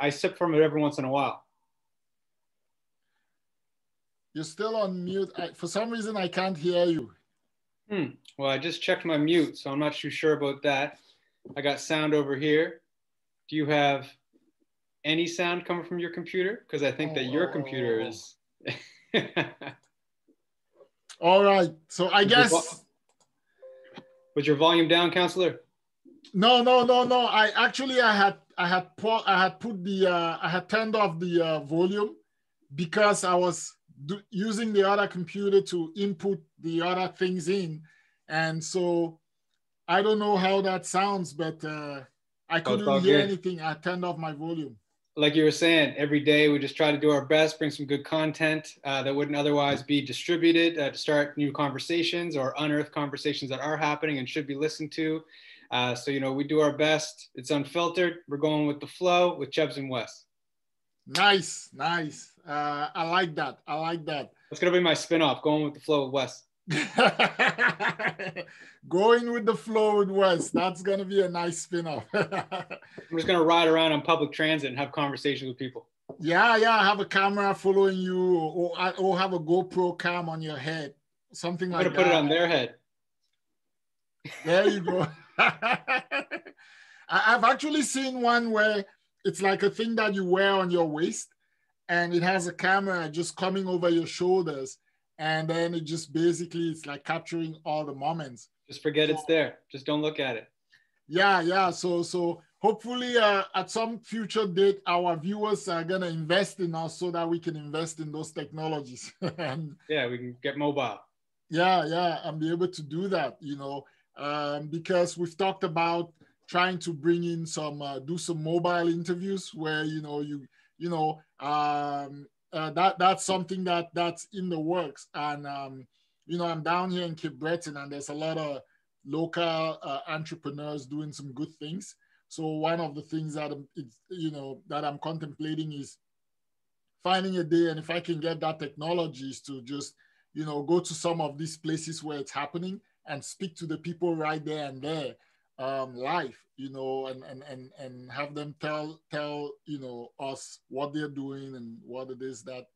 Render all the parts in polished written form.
I sip from it every once in a while. You're still on mute. For some reason, I can't hear you. Well, I just checked my mute, so I'm not too sure about that. I got sound over here. Do you have any sound coming from your computer? Because I think that your computer is. All right. So I guess. Was your volume down, counselor? No. I had turned off the volume because I was using the other computer to input the other things in, and so I don't know how that sounds, but I couldn't hear anything. I turned off my volume. Like you were saying, every day we just try to do our best, bring some good content that wouldn't otherwise be distributed to start new conversations or unearth conversations that are happening and should be listened to. So, we do our best. It's unfiltered. We're going with the flow with Chebs and Wes. Nice. I like that. That's going to be my spinoff, going with the flow with Wes. Going with the flow with Wes. That's going to be a nice spinoff. I'm just going to ride around on public transit and have conversations with people. Yeah. Have a camera following you or have a GoPro cam on your head. Something like that. I'm going to put it on their head. There you go. I've actually seen one where it's like a thing that you wear on your waist and it has a camera just coming over your shoulders. And then it just basically, it's like capturing all the moments. Just forget it's there. Just don't look at it. Yeah. So hopefully at some future date, our viewers are going to invest in us so that we can invest in those technologies. And, yeah, we can get mobile. Yeah, and be able to do that, because we've talked about trying to bring in do some mobile interviews where, that's something that's in the works. And, I'm down here in Cape Breton and there's a lot of local entrepreneurs doing some good things. So one of the things that I'm contemplating is finding a day, and if I can get that technology, is to just, go to some of these places where it's happening and speak to the people right there and there, live, and have them tell us what they're doing and what it is that.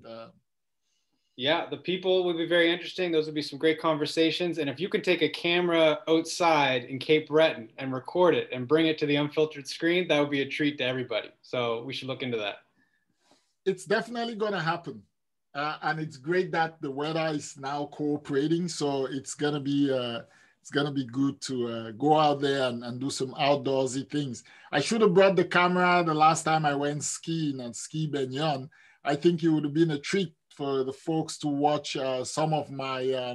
Yeah, the people would be very interesting. Those would be some great conversations. And if you could take a camera outside in Cape Breton and record it and bring it to the unfiltered screen, that would be a treat to everybody. So we should look into that. It's definitely going to happen. And it's great that the weather is now cooperating. So it's going to be good to go out there and do some outdoorsy things. I should have brought the camera the last time I went skiing at Ski Benyon. I think it would have been a treat for the folks to watch some of my,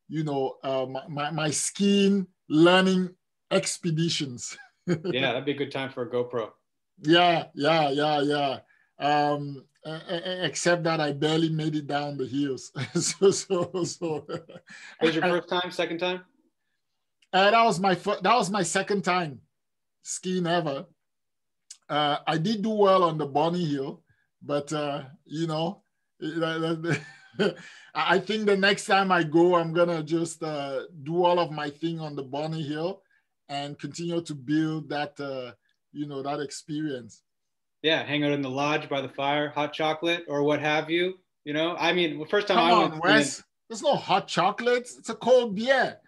my skiing learning expeditions. Yeah, that'd be a good time for a GoPro. Yeah. Except that I barely made it down the hills. so. Was your first time, second time? That was my second time skiing ever. I did do well on the Bonny Hill, but I think the next time I go, I'm gonna just do all of my thing on the Bonny Hill and continue to build that that experience. Yeah, hang out in the lodge by the fire, hot chocolate or what have you. First time I went. Wes, there's no hot chocolate. It's a cold beer.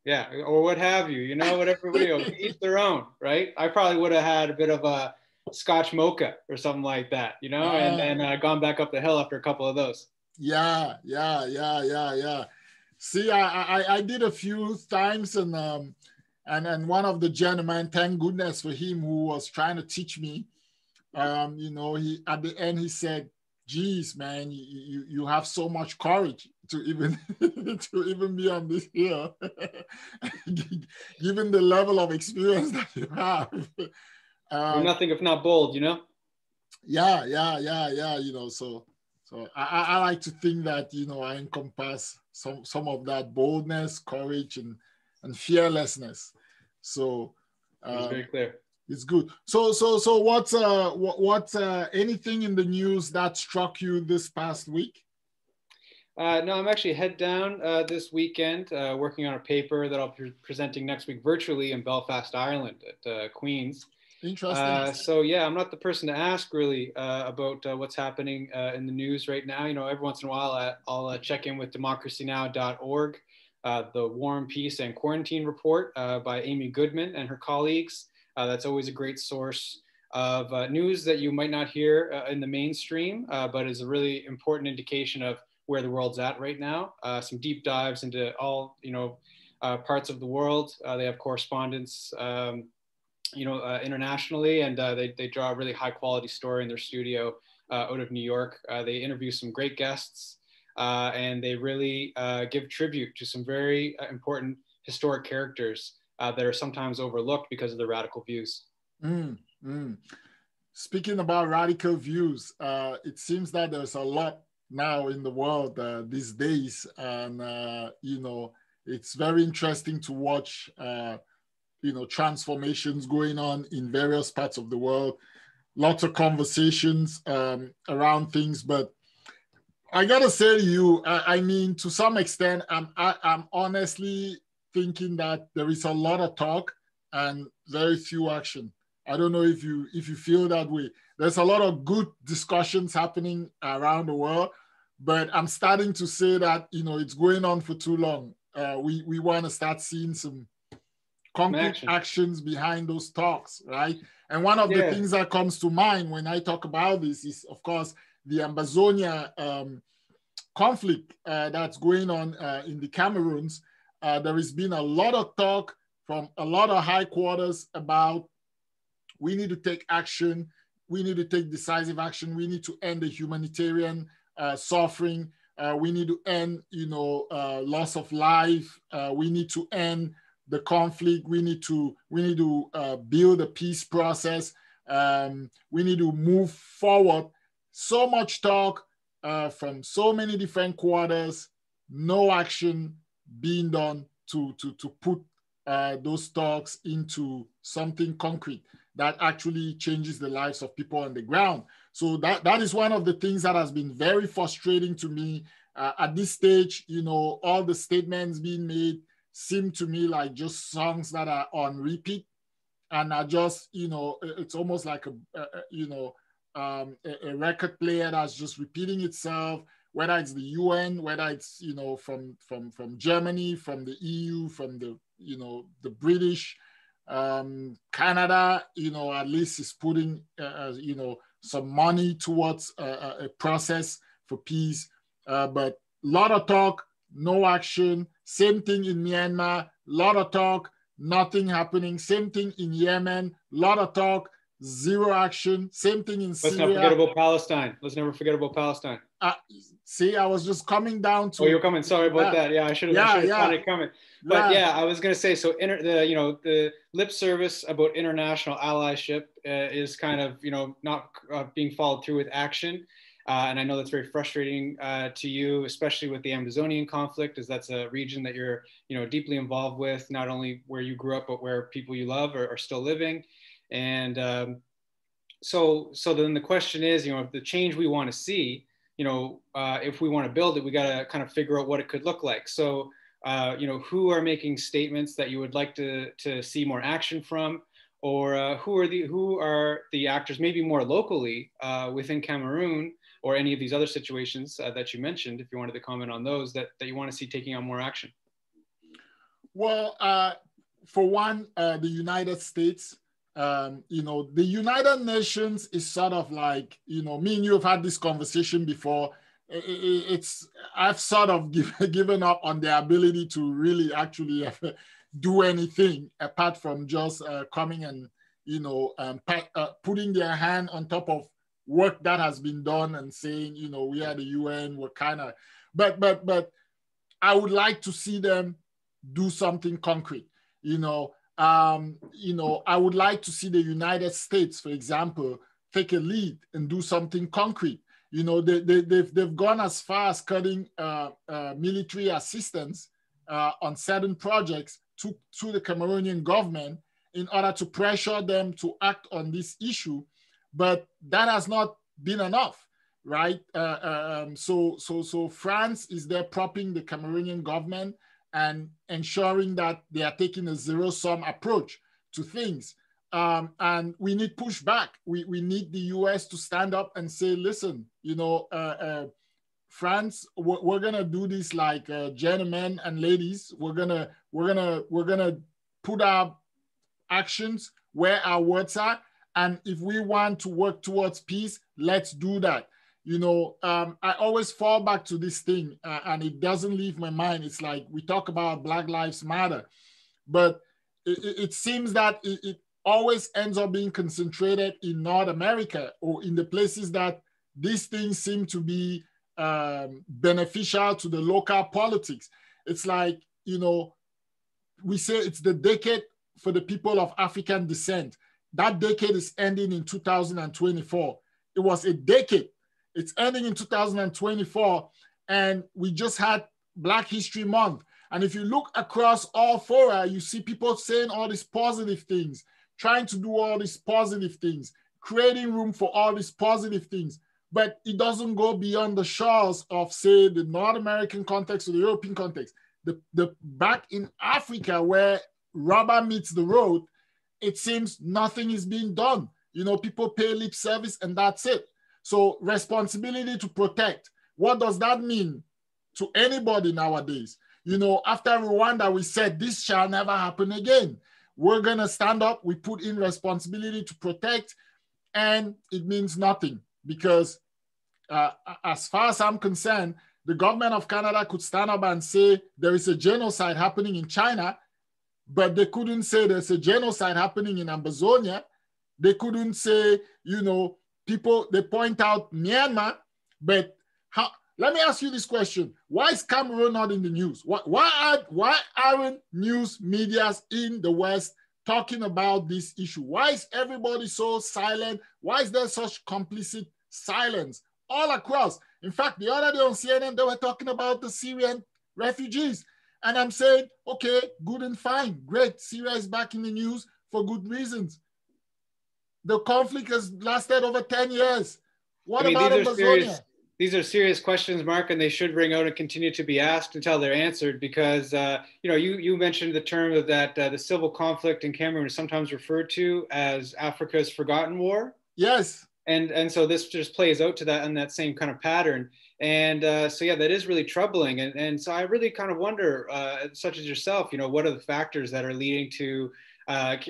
Yeah, or what have you. What everybody else, each their own, right? I probably would have had a bit of a Scotch mocha or something like that, and then gone back up the hill after a couple of those. Yeah. See, I did a few times, and one of the gentlemen, thank goodness for him, who was trying to teach me. He at the end he said, "Geez, man, you have so much courage to even be on this hill, given the level of experience that you have." You're nothing if not bold, Yeah. So I like to think that I encompass some of that boldness, courage, and fearlessness. So it's very clear. It's good. So what's anything in the news that struck you this past week? No, I'm actually head down this weekend working on a paper that I'll be presenting next week virtually in Belfast, Ireland at Queen's. Interesting. So yeah, I'm not the person to ask really about what's happening in the news right now. Every once in a while I'll check in with democracynow.org, the War and Peace and Quarantine Report by Amy Goodman and her colleagues. That's always a great source of news that you might not hear in the mainstream, but is a really important indication of where the world's at right now. Some deep dives into all parts of the world. They have correspondents. Internationally, and they draw a really high quality story in their studio out of New York. They interview some great guests, and they really give tribute to some very important historic characters that are sometimes overlooked because of their radical views. Speaking about radical views, it seems that there's a lot now in the world these days, and it's very interesting to watch transformations going on in various parts of the world. Lots of conversations around things, but I gotta say to you, I mean, to some extent, I'm honestly thinking that there is a lot of talk and very few action. I don't know if you feel that way. There's a lot of good discussions happening around the world, but I'm starting to say that it's going on for too long. We want to start seeing some concrete actions behind those talks, right? And one of the things that comes to mind when I talk about this is, of course, the Amazonia conflict that's going on in the Cameroons. There has been a lot of talk from a lot of high quarters about we need to take action, we need to take decisive action, we need to end the humanitarian suffering, we need to end, loss of life, we need to end the conflict. We need to build a peace process. We need to move forward. So much talk from so many different quarters, no action being done to put those talks into something concrete that actually changes the lives of people on the ground. So that is one of the things that has been very frustrating to me. At this stage, all the statements being made seem to me like just songs that are on repeat and are just, it's almost like a record player that's just repeating itself, whether it's the UN, whether it's, from Germany, from the EU, from the British, Canada, at least is putting, some money towards a process for peace. But a lot of talk, no action. Same thing in Myanmar, a lot of talk, nothing happening. Same thing in Yemen, a lot of talk, zero action. Same thing in Syria. Let's not forget about Palestine. Let's never forget about Palestine. See, I was just coming down to. Oh, you're coming. Sorry about that. Yeah, I should have found it coming. But I was going to say, so the lip service about international allyship is kind of not being followed through with action. And I know that's very frustrating to you, especially with the Amazonian conflict, as that's a region that you're, deeply involved with, not only where you grew up, but where people you love are still living. And so then the question is, if the change we want to see, if we want to build it, we got to kind of figure out what it could look like. So, who are making statements that you would like to see more action from? Or who are the actors, maybe more locally within Cameroon, or any of these other situations that you mentioned, if you wanted to comment on those, that you want to see taking on more action? Well, for one, the United States, the United Nations is sort of like, me and you have had this conversation before. I've sort of given up on the ability to really actually do anything apart from just coming and, putting their hand on top of work that has been done and saying, we are the UN, we're kind of, but I would like to see them do something concrete. I would like to see the United States, for example, take a lead and do something concrete. They've gone as far as cutting military assistance on certain projects to the Cameroonian government in order to pressure them to act on this issue. But that has not been enough, right? So France is there propping the Cameroonian government and ensuring that they are taking a zero-sum approach to things. And we need pushback. We need the US to stand up and say, listen, you know, France, we're gonna do this like gentlemen and ladies. We're gonna put our actions where our words are, and if we want to work towards peace, let's do that. You know, I always fall back to this thing, and it doesn't leave my mind. It's like we talk about Black Lives Matter, but it seems that it always ends up being concentrated in North America or in the places that these things seem to be beneficial to the local politics. It's like, you know, we say it's the decade for the people of African descent. That decade is ending in 2024. It was a decade. It's ending in 2024. And we just had Black History Month. And if you look across all fora, you see people saying all these positive things, trying to do all these positive things, creating room for all these positive things. But it doesn't go beyond the shores of, say, the North American context or the European context. The back in Africa, where rubber meets the road, it seems nothing is being done. You know, people pay lip service and that's it. So responsibility to protect. What does that mean to anybody nowadays? You know, after Rwanda, we said this shall never happen again. We're going to stand up. We put in responsibility to protect, and it means nothing because as far as I'm concerned, the government of Canada could stand up and say there is a genocide happening in China, but they couldn't say there's a genocide happening in Amazonia. They couldn't say, you know, people, they point out Myanmar, but how? Let me ask you this question. Why is Cameroon not in the news? Why aren't news medias in the West talking about this issue? Why is everybody so silent? Why is there such complicit silence all across? In fact, the other day on CNN, they were talking about the Syrian refugees. And I'm saying, okay, good and fine. Great. Syria is back in the news for good reasons. The conflict has lasted over 10 years. What about Amazonia? These are serious questions, Mark, and they should ring out and continue to be asked until they're answered because, you know, you mentioned the term of that the civil conflict in Cameroon is sometimes referred to as Africa's forgotten war. Yes. And so this just plays out to that in that same kind of pattern. And so, yeah, that is really troubling. And so I really kind of wonder, such as yourself, you know, what are the factors that are leading to,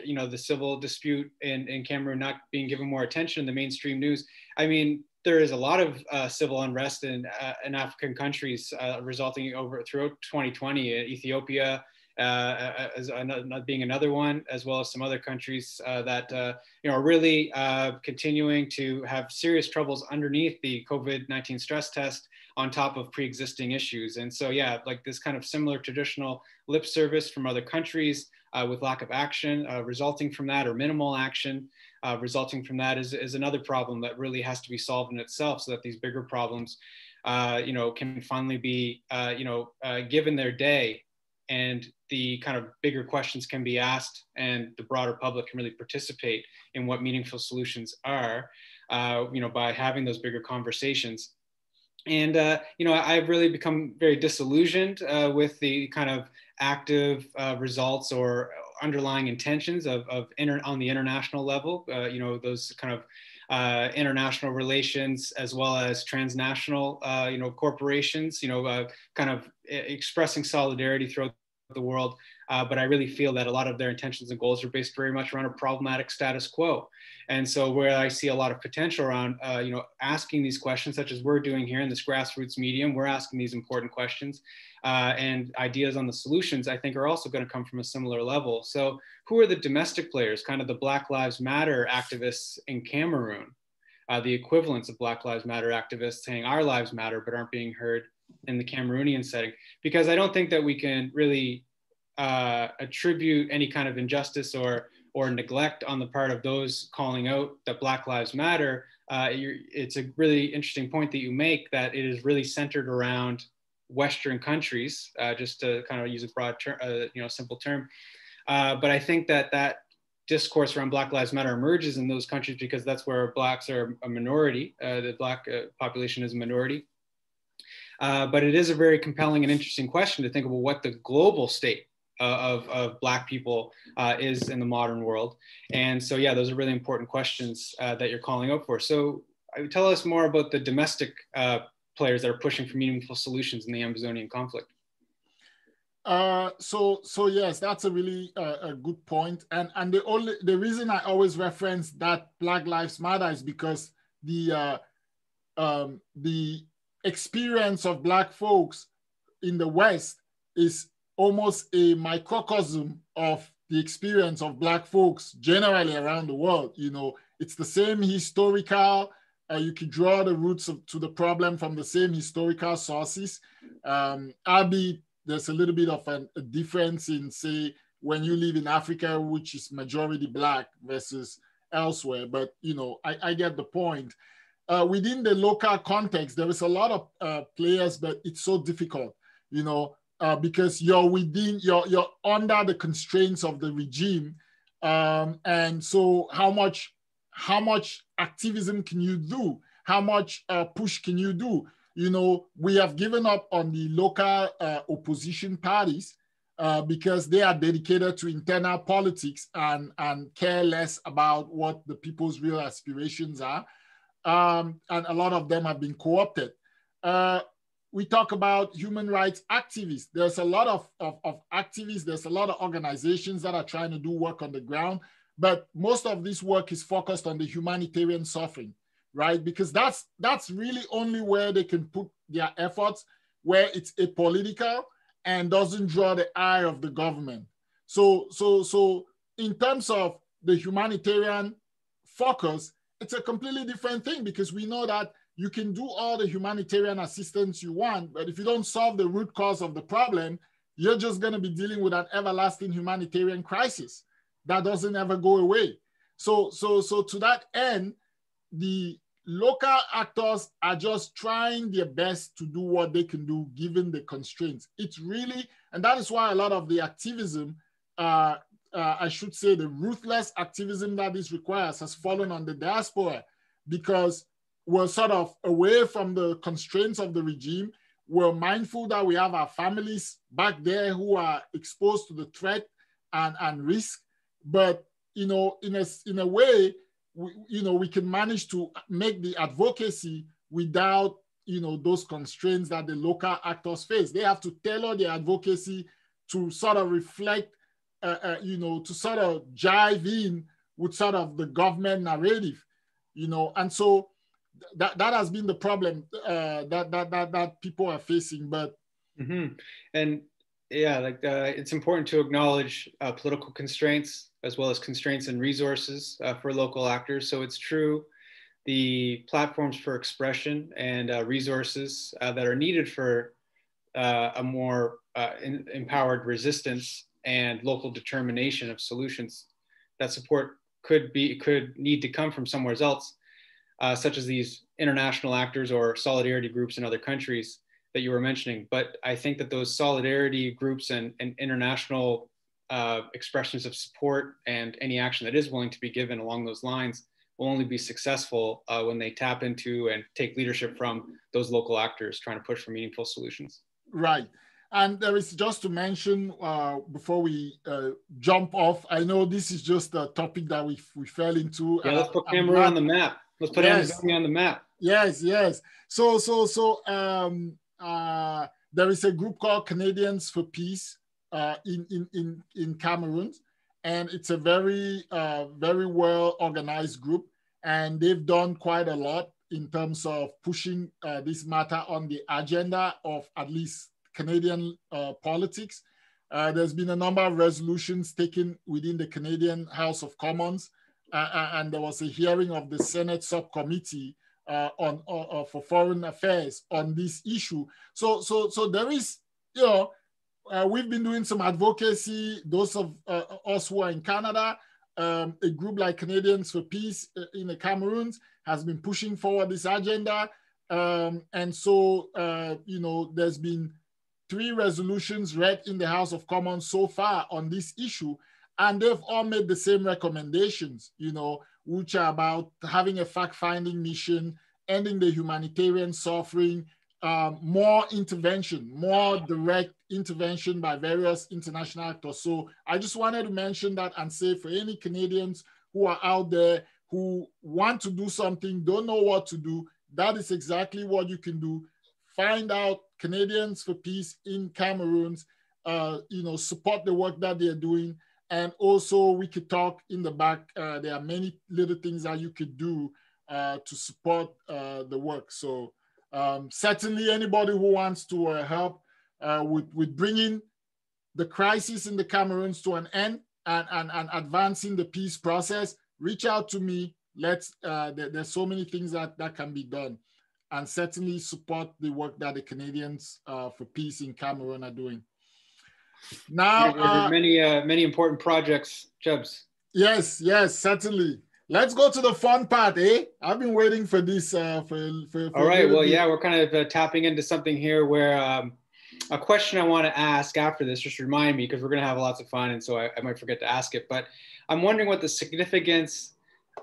you know, the civil dispute in Cameroon not being given more attention in the mainstream news? I mean, there is a lot of civil unrest in African countries resulting throughout 2020. Ethiopia as being another one, as well as some other countries that you know, are really continuing to have serious troubles underneath the COVID-19 stress test on top of pre-existing issues. And so, yeah, like this kind of similar traditional lip service from other countries with lack of action resulting from that, or minimal action resulting from that, is another problem that really has to be solved in itself, so that these bigger problems, you know, can finally be, you know, given their day, and the kind of bigger questions can be asked, and the broader public can really participate in what meaningful solutions are, you know, by having those bigger conversations. And, you know, I've really become very disillusioned with the kind of active results or underlying intentions on the international level, you know, those kind of international relations, as well as transnational, you know, corporations, you know, kind of expressing solidarity throughout the world. But I really feel that a lot of their intentions and goals are based very much around a problematic status quo. And so where I see a lot of potential around, you know, asking these questions, such as we're doing here in this grassroots medium, we're asking these important questions, and ideas on the solutions, I think, are also going to come from a similar level. So who are the domestic players, kind of the Black Lives Matter activists in Cameroon, the equivalents of Black Lives Matter activists saying our lives matter, but aren't being heard in the Cameroonian setting? Because I don't think that we can really attribute any kind of injustice or neglect on the part of those calling out that Black Lives Matter. It's a really interesting point that you make, that it is really centered around Western countries, just to kind of use a broad term, you know, simple term. But I think that discourse around Black Lives Matter emerges in those countries because that's where Blacks are a minority. The Black population is a minority. But it is a very compelling and interesting question to think about what the global state of Black people is in the modern world. And so, yeah, those are really important questions that you're calling out for. So tell us more about the domestic players that are pushing for meaningful solutions in the Amazonian conflict. So yes, that's a really a good point. And the reason I always reference that Black Lives Matter is because the experience of Black folks in the West is almost a microcosm of the experience of Black folks generally around the world. You know, it's the same historical, you can draw the roots to the problem from the same historical sources. Albeit there's a little bit of a difference in, say, when you live in Africa, which is majority Black versus elsewhere. But, you know, I get the point. Within the local context, there is a lot of players, but it's so difficult, you know, because you're under the constraints of the regime. And so how much activism can you do? How much push can you do? You know, we have given up on the local opposition parties because they are dedicated to internal politics and care less about what the people's real aspirations are. And a lot of them have been co-opted. We talk about human rights activists. There's a lot of activists. There's a lot of organizations that are trying to do work on the ground, but most of this work is focused on the humanitarian suffering, right? Because that's really only where they can put their efforts, where it's apolitical and doesn't draw the eye of the government. So in terms of the humanitarian focus, it's a completely different thing, because we know that you can do all the humanitarian assistance you want, but if you don't solve the root cause of the problem, you're just going to be dealing with an everlasting humanitarian crisis that doesn't ever go away. So to that end, the local actors are just trying their best to do what they can do given the constraints. It's really, and that is why a lot of the activism, I should say the ruthless activism that this requires, has fallen on the diaspora, because we're sort of away from the constraints of the regime. We're mindful that we have our families back there who are exposed to the threat and risk. But, you know, in a way, we can manage to make the advocacy without, you know, those constraints that the local actors face. They have to tailor their advocacy to sort of reflect, to sort of jive in with sort of the government narrative, you know. And so that has been the problem that people are facing. But and yeah, like it's important to acknowledge political constraints as well as constraints and resources for local actors. So it's true, the platforms for expression and resources that are needed for a more empowered resistance and local determination of solutions, that support could need to come from somewhere else, such as these international actors or solidarity groups in other countries that you were mentioning. But I think that those solidarity groups and international expressions of support and any action that is willing to be given along those lines will only be successful when they tap into and take leadership from those local actors trying to push for meaningful solutions. Right. And there is, just to mention before we jump off, I know this is just a topic that we fell into. Yeah, let's put Cameroon on the map. Let's put Amazonia on the map. Yes. So there is a group called Canadians for Peace in Cameroon, and it's a very well organized group, and they've done quite a lot in terms of pushing this matter on the agenda of at least Canadian politics. There's been a number of resolutions taken within the Canadian House of Commons, and there was a hearing of the Senate subcommittee for foreign affairs on this issue. So there is, we've been doing some advocacy. Those of us who are in Canada, a group like Canadians for Peace in the Cameroons has been pushing forward this agenda. And so, there's been 3 resolutions read in the House of Commons so far on this issue, and they've all made the same recommendations, which are about having a fact-finding mission, ending the humanitarian suffering, more intervention, more direct intervention by various international actors. So I just wanted to mention that and say for any Canadians who are out there who want to do something, don't know what to do, that is exactly what you can do. Find out Canadians for Peace in Cameroons, support the work that they're doing. And also we could talk in the back. There are many little things that you could do to support the work. So certainly anybody who wants to help with bringing the crisis in the Cameroons to an end and advancing the peace process, reach out to me. There's so many things that can be done, and certainly support the work that the Canadians for Peace in Cameroon are doing. Now, many important projects, Chebs. Yes, certainly. Let's go to the fun part, eh? I've been waiting for this. For All right. Well, yeah, we're kind of tapping into something here where a question I want to ask after this, just remind me, because we're going to have lots of fun, and so I might forget to ask it. But I'm wondering what the significance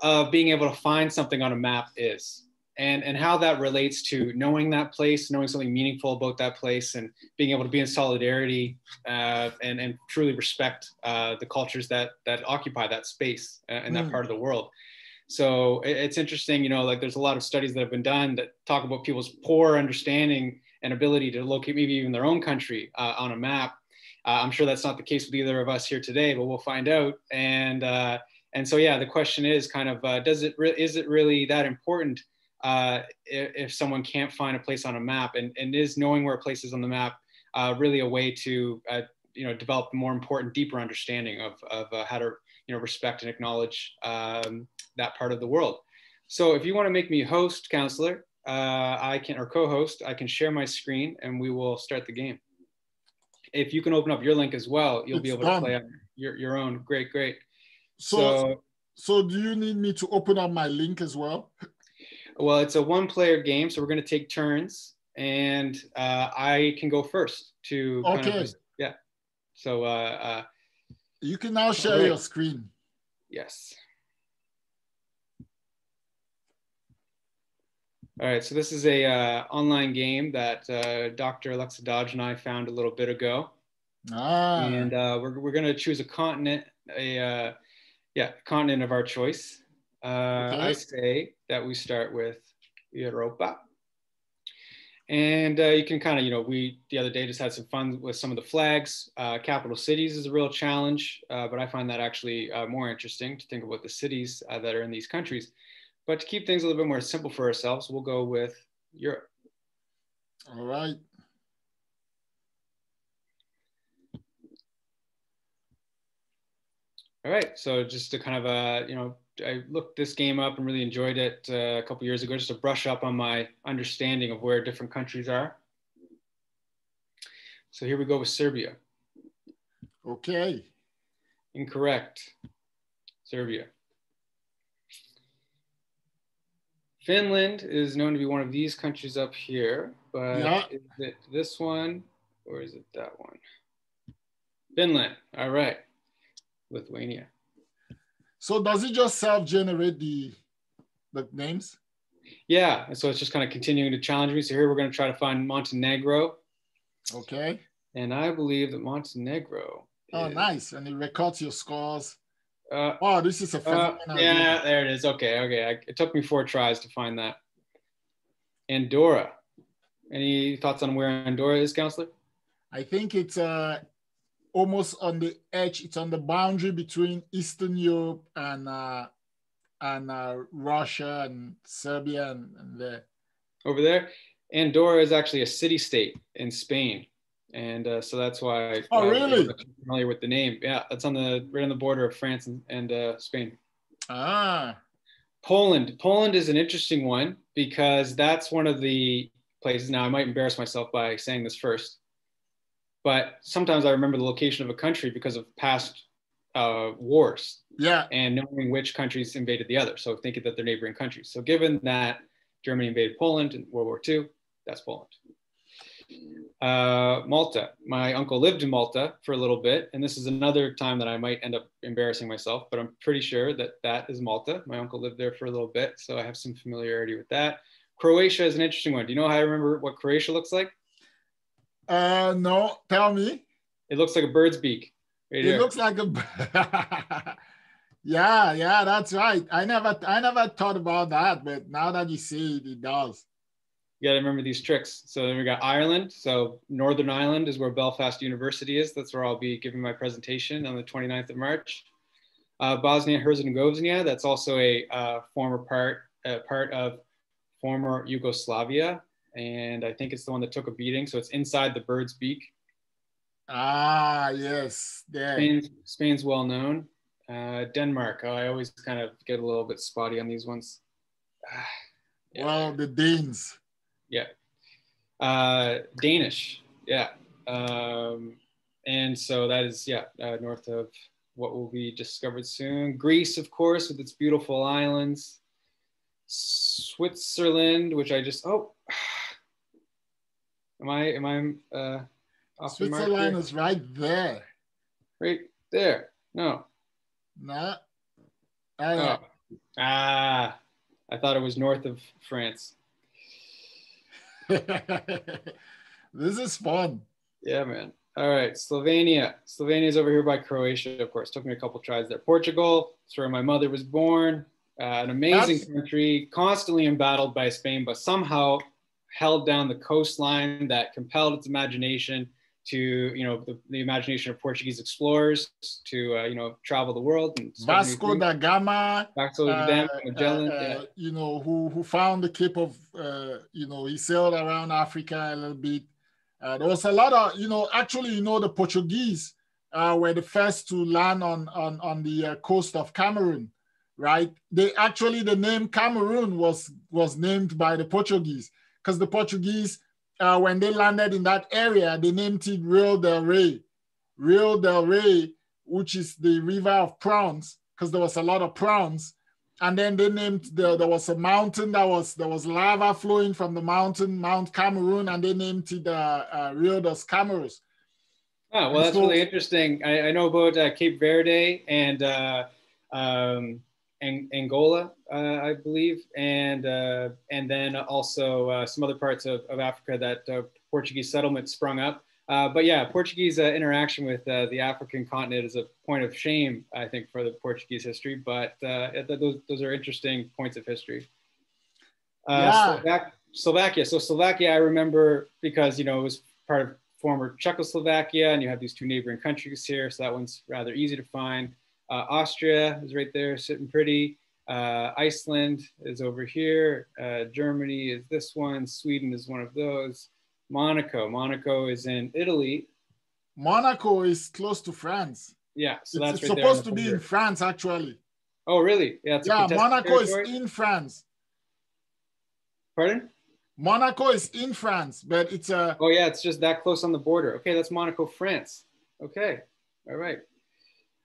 of being able to find something on a map is, and how that relates to knowing that place, knowing something meaningful about that place, and being able to be in solidarity and truly respect the cultures that occupy that space and that part of the world. So it's interesting, like there's a lot of studies that have been done that talk about people's poor understanding and ability to locate maybe even their own country on a map. I'm sure that's not the case with either of us here today, but we'll find out. And so, yeah, the question is kind of, is it really that important if someone can't find a place on a map, and is knowing where a place is on the map really a way to develop a more important, deeper understanding of how to respect and acknowledge that part of the world. So if you want to make me host, counselor, I can, or co-host, I can share my screen and we will start the game. If you can open up your link as well, you'll be able to play on your own. Great. So do you need me to open up my link as well? Well, it's a one-player game, so we're going to take turns, and I can go first to yeah. So you can now share your screen. Yes. All right, so this is a online game that Dr. Alexa Dodge and I found a little bit ago. And we're going to choose a continent, continent of our choice. I say that we start with Europa. And you can kind of, we the other day just had some fun with some of the flags. Capital cities is a real challenge, but I find that actually more interesting to think about the cities that are in these countries. But to keep things a little bit more simple for ourselves, we'll go with Europe. All right. All right, so just to kind of, I looked this game up and really enjoyed it a couple years ago, just to brush up on my understanding of where different countries are. So here we go with Serbia. Okay. Incorrect. Serbia. Finland is known to be one of these countries up here, but is it this one or is it that one? Finland, all right. Lithuania. So does it just self-generate the names? Yeah, so it's just kind of continuing to challenge me. So here we're going to try to find Montenegro. Okay. And I believe that Montenegro is... nice. And it records your scores. This is a phenomenal yeah, there it is. Okay. It took me 4 tries to find that. Andorra. Any thoughts on where Andorra is, Counselor? I think it's almost on the edge. It's on the boundary between Eastern Europe and Russia and Serbia and there. Over there? Andorra is actually a city-state in Spain. And so that's why really? I'm familiar with the name. Yeah, that's right on the border of France and Spain. Poland. Poland is an interesting one because that's one of the places. Now, I might embarrass myself by saying this first, but sometimes I remember the location of a country because of past wars. Yeah. And knowing which countries invaded the other. So thinking that they're neighboring countries. So given that Germany invaded Poland in World War II, that's Poland. Malta. My uncle lived in Malta for a little bit, and this is another time that I might end up embarrassing myself, but I'm pretty sure that is Malta. My uncle lived there for a little bit, so I have some familiarity with that. Croatia is an interesting one. Do you know how I remember what Croatia looks like? No, tell me. It looks like a bird's beak. Right It here. looks like a yeah, that's right. I never thought about that, but now that you say it, it does. You got to remember these tricks. So then we got Ireland. So Northern Ireland is where Belfast University is. That's where I'll be giving my presentation on the 29th of March. Bosnia Herzegovina. That's also a former part of former Yugoslavia, and I think it's the one that took a beating. So it's inside the bird's beak. Ah, yes, there. Spain's well known. Denmark. Oh, I always kind of get a little bit spotty on these ones. Yeah. Well, the Danes. Yeah. Danish. Yeah. And so that is, north of what will be discovered soon. Greece, of course, with its beautiful islands. Switzerland, which I just, am I off the mark here? Switzerland is right there. Right there. No. Nah. I thought it was north of France. This is fun. Yeah, man. All right, Slovenia. Slovenia is over here by Croatia, of course. Took me a couple tries there. Portugal, it's where my mother was born. An amazing country, constantly embattled by Spain, but somehow held down the coastline that compelled its imagination to, the imagination of Portuguese explorers to, travel the world. And Vasco da Gama, Magellan, who found the Cape of, he sailed around Africa a little bit. There was a lot of, the Portuguese were the first to land on the coast of Cameroon, right? The name Cameroon was named by the Portuguese, because the Portuguese, when they landed in that area, they named it Rio del Rey, which is the river of prawns, because there was a lot of prawns. And then they named, there was a mountain there was lava flowing from the mountain, Mount Cameroon, and they named it Rio dos Cameros. Oh, well, that's really interesting. I know about Cape Verde and Angola, I believe, and then also some other parts of Africa that Portuguese settlement sprung up. But yeah, Portuguese interaction with the African continent is a point of shame, I think, for the Portuguese history. But those are interesting points of history. Slovakia. So Slovakia, I remember because it was part of former Czechoslovakia, and you have these two neighboring countries here, so that one's rather easy to find. Austria is right there, sitting pretty. Iceland is over here. Germany is this one. Sweden is one of those. Monaco is in Italy. Monaco is close to France. Yeah, so it's supposed to be in France, actually. Oh, really? Yeah, Monaco is in France. Pardon? Monaco is in France, but it's a... Oh, yeah, it's just that close on the border. Okay, that's Monaco, France. Okay, all right.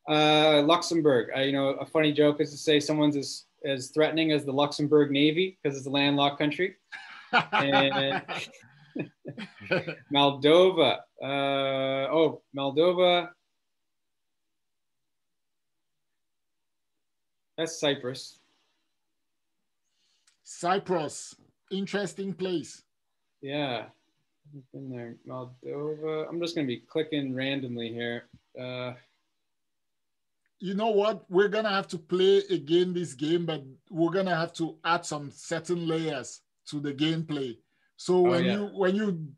Luxembourg. A funny joke is to say someone's as threatening as the Luxembourg Navy because it's a landlocked country. And Moldova. Moldova. That's Cyprus. Cyprus. Interesting place. Yeah. I've been there. Moldova. I'm just going to be clicking randomly here. You know what? We're going to have to play again this game, but we're going to have to add some certain layers to the gameplay. So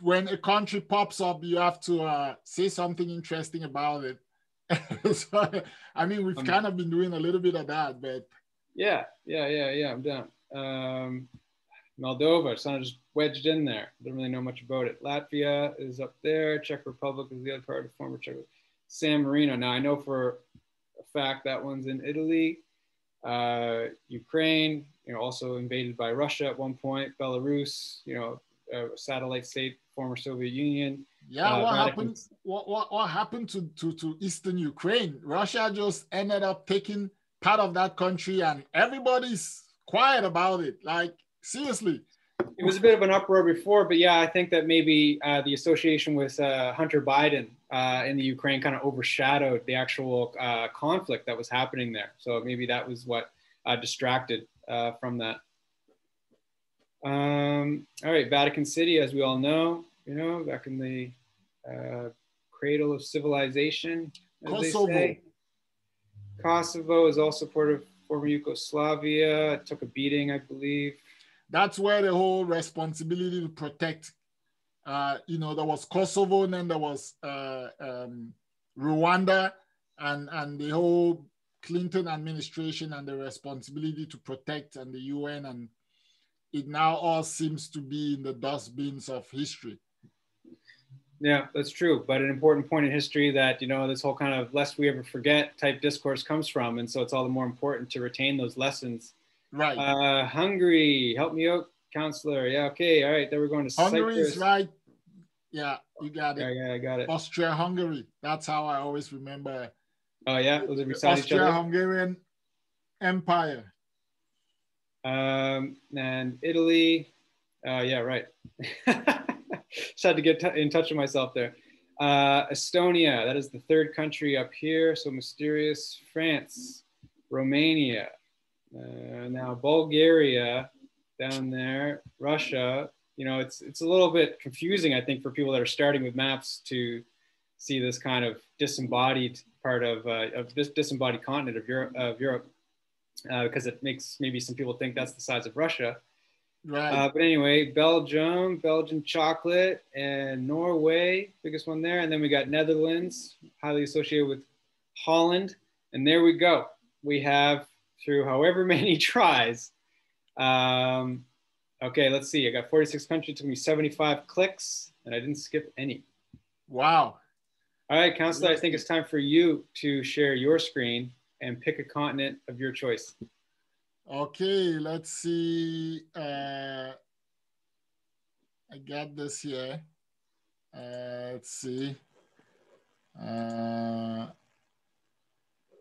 when a country pops up, you have to say something interesting about it. So, I mean, we've kind of been doing a little bit of that, but yeah, I'm down. Moldova, it's kind of just wedged in there. Don't really know much about it. Latvia is up there. Czech Republic is the other part of former Czech. San Marino. Now I know for a fact that one's in Italy. Ukraine, also invaded by Russia at one point. Belarus, a satellite state, former Soviet Union. Yeah, what happened to Eastern Ukraine? Russia just ended up taking part of that country, and everybody's quiet about it. Like, seriously. It was a bit of an uproar before, but yeah, I think that maybe the association with Hunter Biden in the Ukraine kind of overshadowed the actual conflict that was happening there. So maybe that was what distracted from that. All right, Vatican City, as we all know, back in the cradle of civilization, as they Kosovo. say. Kosovo is also part of former Yugoslavia. It took a beating, I believe. That's where the whole responsibility to protect, there was Kosovo, and then there was Rwanda, and the whole Clinton administration and the responsibility to protect, and the UN, and it now all seems to be in the dustbins of history. Yeah, that's true. But an important point in history that, this whole kind of lest we ever forget type discourse comes from. And so it's all the more important to retain those lessons. Right. Hungary, help me out, counselor. Yeah, okay. All right. Then we're going to Hungary Cyprus. is right. Yeah, you got it. Yeah, I got it. Austria-Hungary. That's how I always remember. Oh, yeah? Those are beside each other? Austria-Hungarian Empire. And Italy. Yeah, right. Just had to get in touch with myself there. Estonia, that is the third country up here. So mysterious. France, Romania. Now Bulgaria down there. Russia. It's a little bit confusing, I think, for people that are starting with maps to see this kind of disembodied part of this disembodied continent of Europe, because it makes maybe some people think that's the size of Russia. Right. But anyway, Belgium chocolate, and Norway, biggest one there. And then we got Netherlands, highly associated with Holland. And there we go. We have, through however many tries. Okay, let's see. I got 46 countries. It took me 75 clicks, and I didn't skip any. Wow. All right, counselor, I think it's time for you to share your screen and pick a continent of your choice. Okay, let's see. I got this here. Let's see.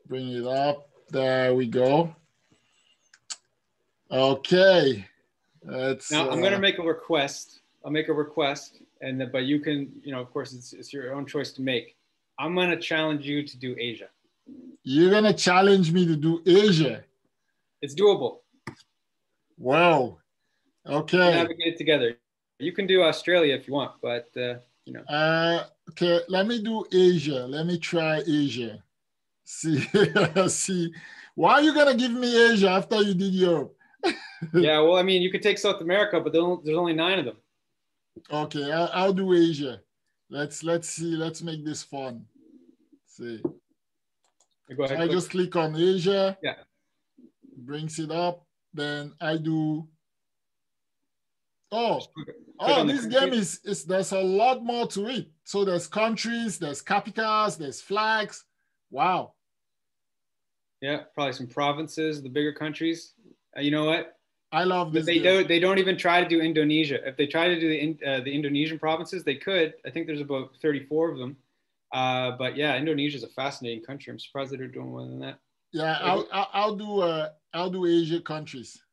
Bring it up. There we go. Okay. Now I'm going to make a request. I'll make a request, but you can, of course, it's your own choice to make. I'm going to challenge you to do Asia. You're going to challenge me to do Asia? It's doable. Wow. Okay. We'll navigate it together. You can do Australia if you want, but okay, let me do Asia. Let me try Asia. See, see. Why are you gonna give me Asia after you did Europe? Yeah, well, I mean, you could take South America, but there's only 9 of them. Okay, I'll do Asia. Let's see. Let's make this fun. Let's see. Go ahead. So I just click on Asia. Yeah. Brings it up. Then I do. Oh, this game is there's a lot more to it. So there's countries, there's capitals, there's flags. Wow. Yeah, probably some provinces, the bigger countries. You know what? I love this. They don't even try to do Indonesia. If they try to do the Indonesian provinces, they could. I think there's about 34 of them. But yeah, Indonesia is a fascinating country. I'm surprised that they're doing more than that. Yeah, I'll do Asia countries.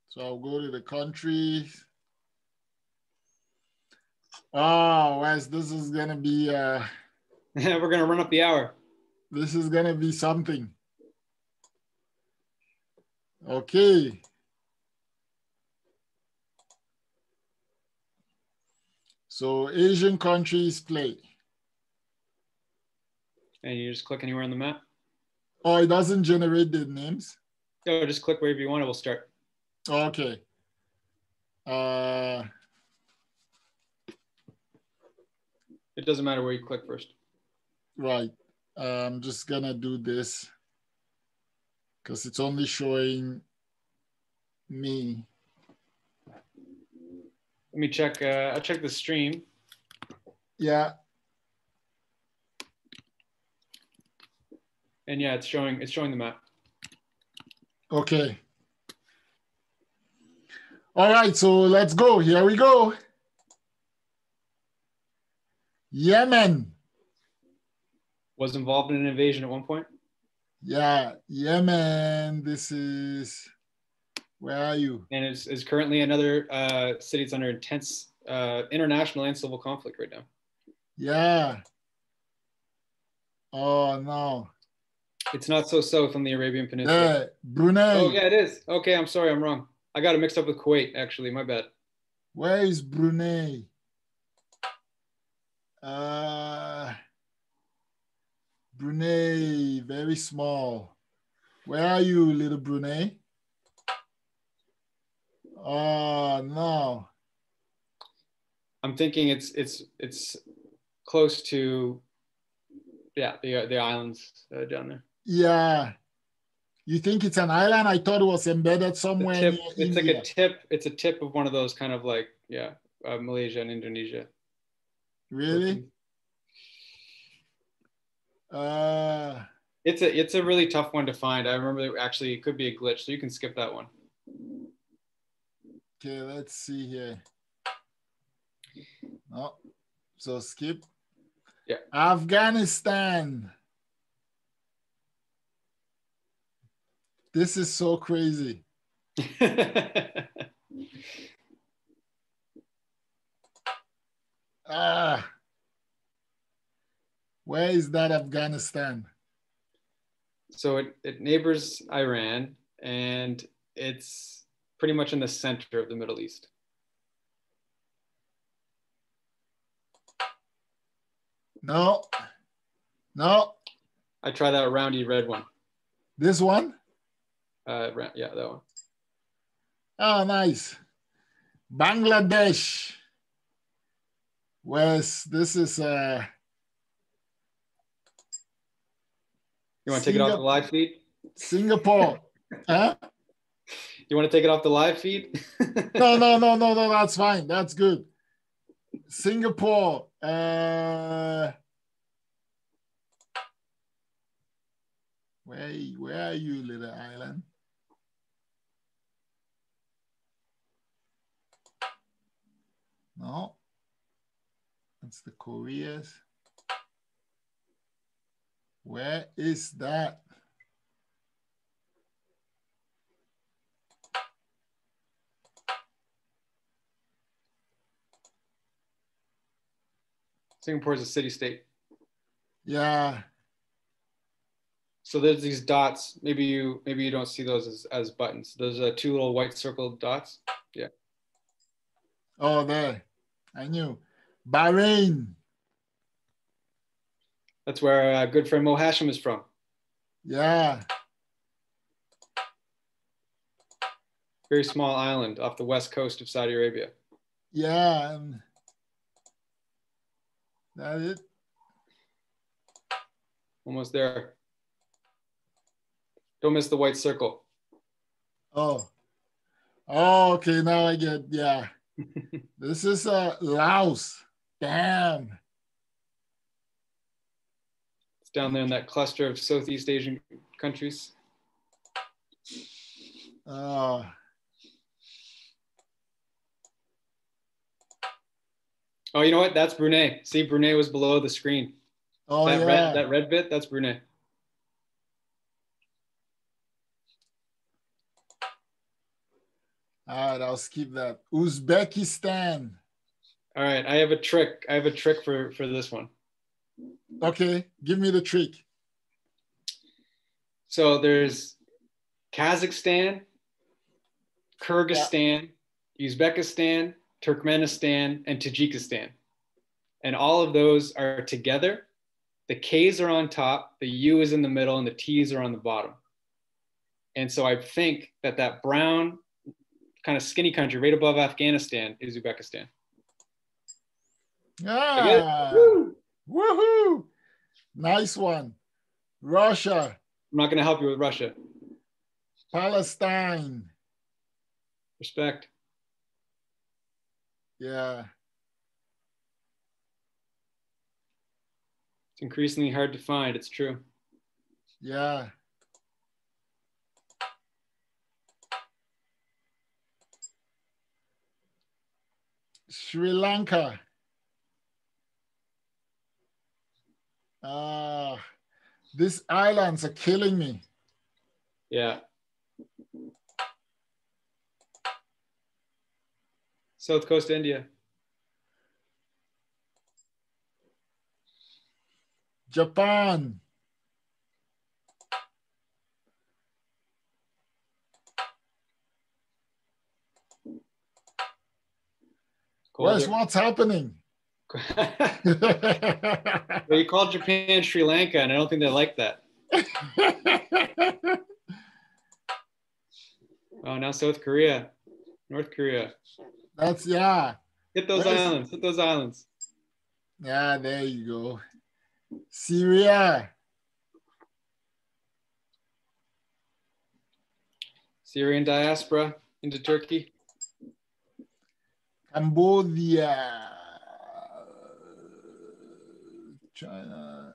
So I'll go to the countries. Oh, Wes, this is gonna be we're gonna run up the hour. This is gonna be something. Okay. So Asian countries play. And you just click anywhere on the map? Oh, it doesn't generate the names? No, just click wherever you want, it will start. Okay. It doesn't matter where you click first. Right. I'm just gonna do this because it's only showing me. Let me check. I'll check the stream. Yeah. And yeah, it's showing the map. Okay. All right, so let's go. Here we go. Yemen. Was involved in an invasion at one point? Yeah, Yemen. This is, where are you? And is currently another city that's under intense international and civil conflict right now. Yeah. Oh, no. It's not so south on the Arabian Peninsula. Brunei. Oh, yeah, it is. Okay, I'm sorry, I'm wrong. I got it mixed up with Kuwait, actually. My bad. Where is Brunei? Brunei, very small. Where are you, little Brunei? Oh, no. I'm thinking it's close to, yeah, the islands down there. Yeah. You think it's an island? I thought it was embedded somewhere near It's India. like a tip. It's a tip of one of those kind of like, yeah, Malaysia and Indonesia. Really? It's a really tough one to find. I remember actually it could be a glitch, so you can skip that one. Okay, let's see here. Oh, so skip. Yeah. Afghanistan. This is so crazy. Where is that Afghanistan? So it neighbors Iran, and it's pretty much in the center of the Middle East. No. I try that roundy red one. This one? Yeah, that one. Oh, nice. Bangladesh. Where's this is You want to take it off the live feed? Singapore. Huh? You want to take it off the live feed? No, that's fine. That's good. Singapore. Where are you, little island? No. That's the Koreas. Where is that? Singapore is a city-state. Yeah. So there's these dots. Maybe you don't see those as buttons. Those are two little white circled dots. Yeah. Oh, there. I knew. Bahrain. That's where our good friend Mo Hashim is from. Yeah. Very small island off the west coast of Saudi Arabia. Yeah. That it? Almost there. Don't miss the white circle. Oh, okay. Now I get, yeah. This is Laos. Damn. It's down there in that cluster of Southeast Asian countries. Oh, you know what? That's Brunei. See, Brunei was below the screen. Oh, that red bit, that's Brunei. All right, I'll skip that. Uzbekistan. All right, I have a trick. For this one. Okay, give me the trick. So there's Kazakhstan, Kyrgyzstan, Uzbekistan, Turkmenistan, and Tajikistan. And all of those are together. The K's are on top, the U is in the middle, and the T's are on the bottom. And so I think that brown kind of skinny country right above Afghanistan is Uzbekistan. Woohoo! Nice one. Russia. I'm not going to help you with Russia. Palestine. Respect. Yeah. It's increasingly hard to find. It's true. Yeah. Sri Lanka. These islands are killing me. Yeah. South Coast India. Japan. Where's what's happening? Well, you called Japan Sri Lanka, and I don't think they like that. Oh, now South Korea, North Korea. That's, yeah. Hit those islands. Hit those islands. Yeah, there you go. Syria. Syrian diaspora into Turkey. Cambodia. China.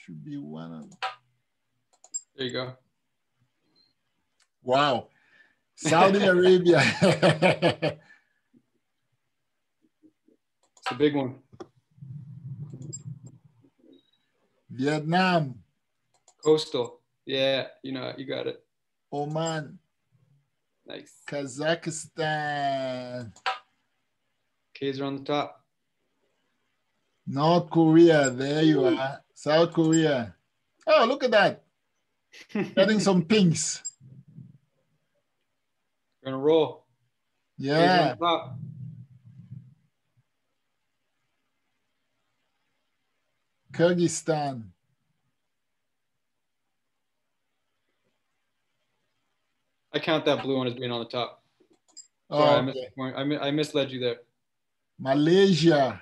Should be one of. There you go. Wow. Saudi Arabia. It's a big one. Vietnam. Coastal. Yeah, you know, you got it. Oman. Nice. Kazakhstan. K's are on the top. North Korea. There you are. South Korea. Oh, look at that. Getting some pinks. We're gonna roll. Yeah. Kyrgyzstan. I count that blue one as being on the top. Sorry, okay. I misled you there. Malaysia.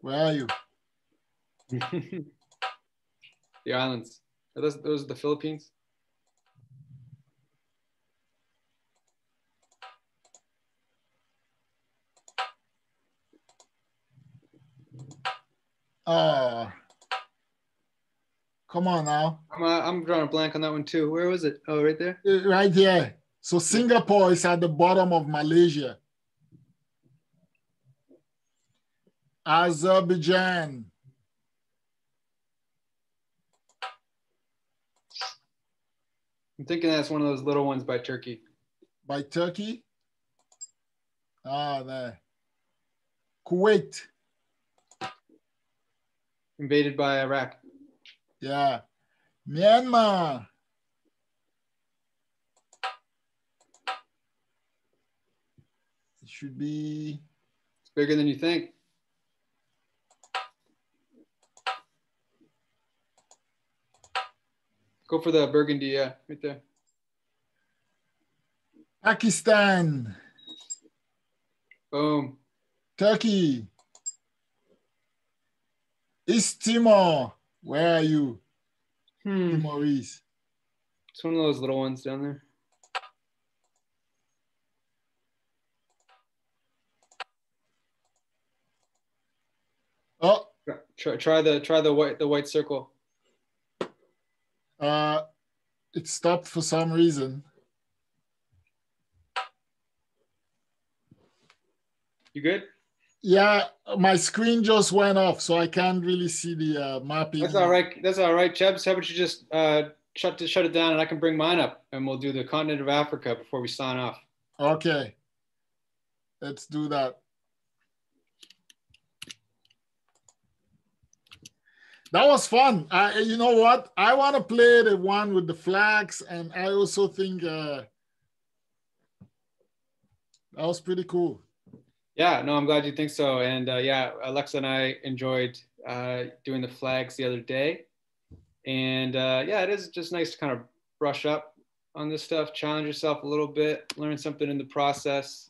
Where are you? The islands. Are those are the Philippines? Oh, come on now. I'm drawing a blank on that one too. Where was it? Oh, right there? Right here. So Singapore is at the bottom of Malaysia. Azerbaijan. I'm thinking that's one of those little ones by Turkey. By Turkey? Ah, there. Kuwait. Invaded by Iraq. Yeah. Myanmar. It should be. It's bigger than you think. Go for the burgundy, yeah, right there. Pakistan. Boom. Turkey. East Timor. Where are you? Timorese. It's one of those little ones down there. Oh. Try the white circle. It stopped for some reason. You good? Yeah, my screen just went off, so I can't really see the mapping. That's all right. That's all right, Chebs. How about you just shut it down, and I can bring mine up, and we'll do the continent of Africa before we sign off. Okay, let's do that. That was fun. You know what? I want to play the one with the flags, and I also think that was pretty cool. Yeah, no, I'm glad you think so. And yeah, Alexa and I enjoyed doing the flags the other day. And yeah, it is just nice to kind of brush up on this stuff, challenge yourself a little bit, learn something in the process.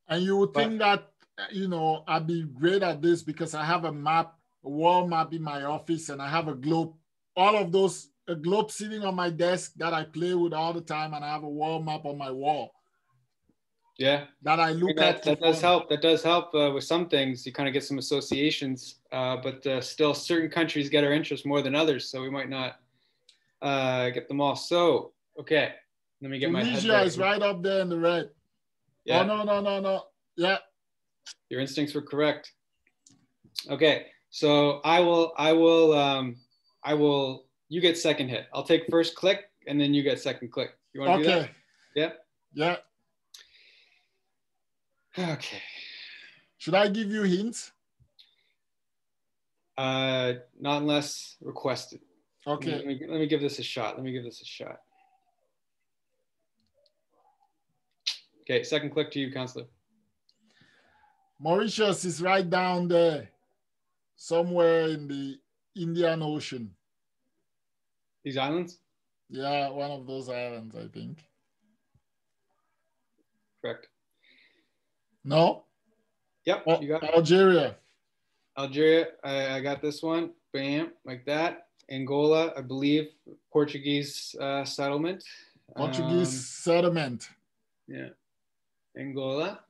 And you would think that, you know, I'd be great at this because I have a map, a wall map in my office, and I have a globe, all of those, a globe sitting on my desk that I play with all the time, and I have a wall map on my wall. Yeah, that I look at. That does help. That does help with some things. You kind of get some associations, but still, certain countries get our interest more than others, so we might not get them all. So, okay, let me get my head. Tunisia is right up there in the red. Yeah. Oh no. Yeah. Your instincts were correct. Okay, so I will. You get second hit. I'll take first click, and then you get second click. You want to do that? Yeah. Yeah. Okay. Should I give you hints? Not unless requested. Okay. Let me give this a shot. Okay, second click to you, Counselor. Mauritius is right down there, somewhere in the Indian Ocean. These islands? Yeah, one of those islands, I think. Correct. No? Yep, you got it. Algeria. Algeria, I got this one. Bam, like that. Angola, I believe, Portuguese settlement. Portuguese settlement. Yeah. Angola.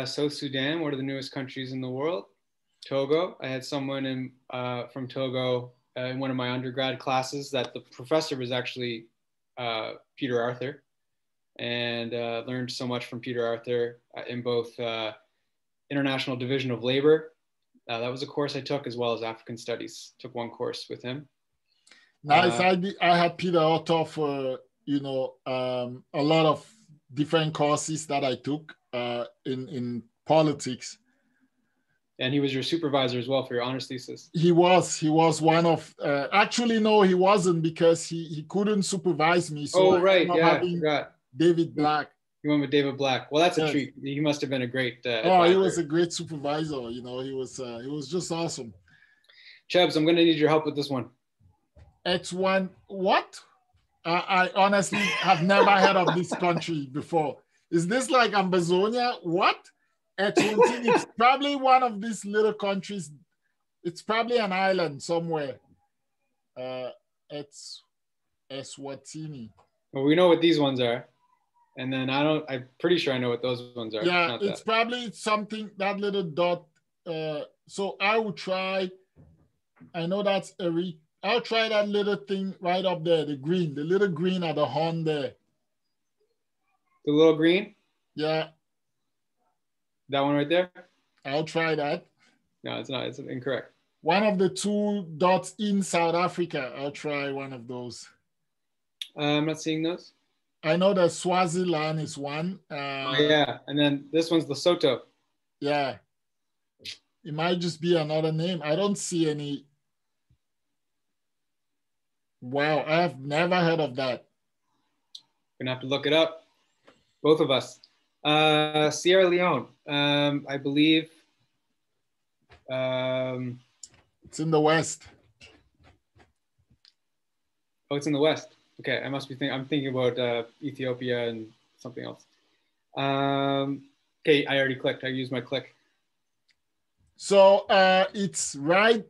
South Sudan, one of the newest countries in the world. Togo, I had someone from Togo in one of my undergrad classes that the professor was actually Peter Arthur, and learned so much from Peter Arthur in both International Division of Labor. That was a course I took, as well as African Studies. Took one course with him. Nice. I had Peter Arthur for, a lot of different courses that I took in politics. And he was your supervisor as well for your honors thesis. He was one of, actually, no, he wasn't, because he couldn't supervise me. So right. Yeah, I forgot. David Black. You went with David Black. Well, that's a treat. He must have been a great advisor. He was a great supervisor. He was just awesome. Chebs, I'm going to need your help with this one. X1, what? I honestly have never heard of this country before. Is this like Amazonia? What? X1, it's probably one of these little countries. It's probably an island somewhere. Eswatini. Well, we know what these ones are. And then I'm pretty sure I know what those ones are. Yeah, it's probably something, that little dot. So I will try. I know that's Eritrea. I'll try that little thing right up there, the little green at the horn there. The little green? Yeah. That one right there? I'll try that. No, it's not. It's incorrect. One of the two dots in South Africa. I'll try one of those. I'm not seeing those. I know that Swaziland is one. Yeah, and then this one's Lesotho. Yeah. It might just be another name. I don't see any. Wow, I have never heard of that. Gonna have to look it up. Both of us. Sierra Leone, I believe. It's in the West. Oh, it's in the West. Okay, I must be thinking. I'm thinking about Ethiopia and something else. Okay, I already clicked. I used my click. So it's right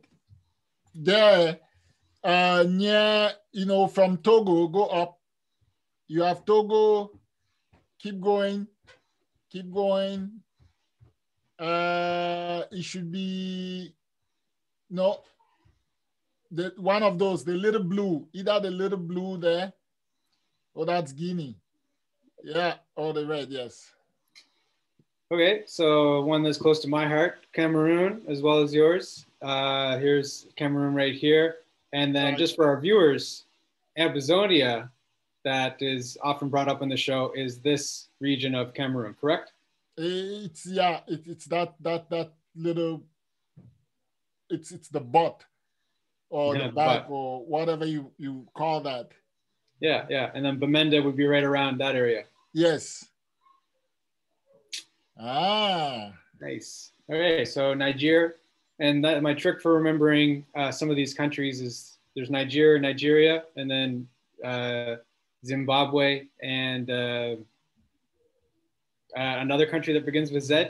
there. Near, from Togo, go up. You have Togo, keep going. It should be, no, one of those, the little blue, either the little blue there, or that's Guinea. Yeah, or the red, yes. Okay, so one that's close to my heart, Cameroon, as well as yours. Here's Cameroon right here. And then just for our viewers, Amazonia, that is often brought up on the show, is this region of Cameroon, correct? It's that little, it's the butt or the back or whatever you call that. Yeah. And then Bamenda would be right around that area. Yes. Ah. Nice. Okay, so Nigeria. And my trick for remembering some of these countries is there's Nigeria, and then Zimbabwe, and another country that begins with Z.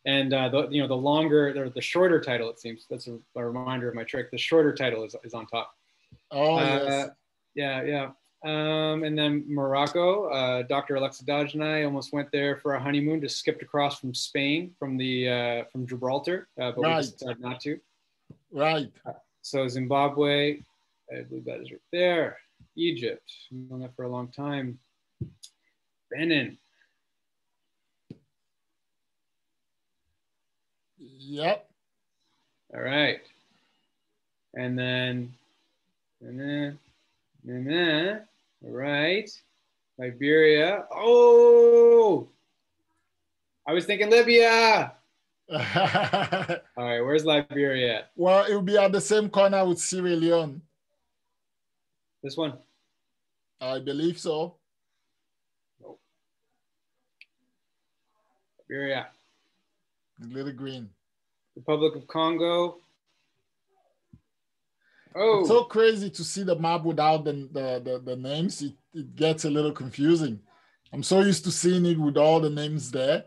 And the shorter title, it seems. That's a reminder of my trick. The shorter title is on top. Oh, yes. Yeah. And then Morocco, Dr. Alexa Dodge and I almost went there for a honeymoon, just skipped across from Spain, from Gibraltar, but we decided not to. Right. So Zimbabwe, I believe that is right there. Egypt, I've known that for a long time. Benin. Yep. All right. And then, all right. Liberia. Oh, I was thinking Libya. All right, where's Liberia at? Well, it will be at the same corner with Sierra Leone. This one? I believe so. Nope. Liberia. Little green. Republic of Congo. Oh. It's so crazy to see the map without the names. It gets a little confusing. I'm so used to seeing it with all the names there.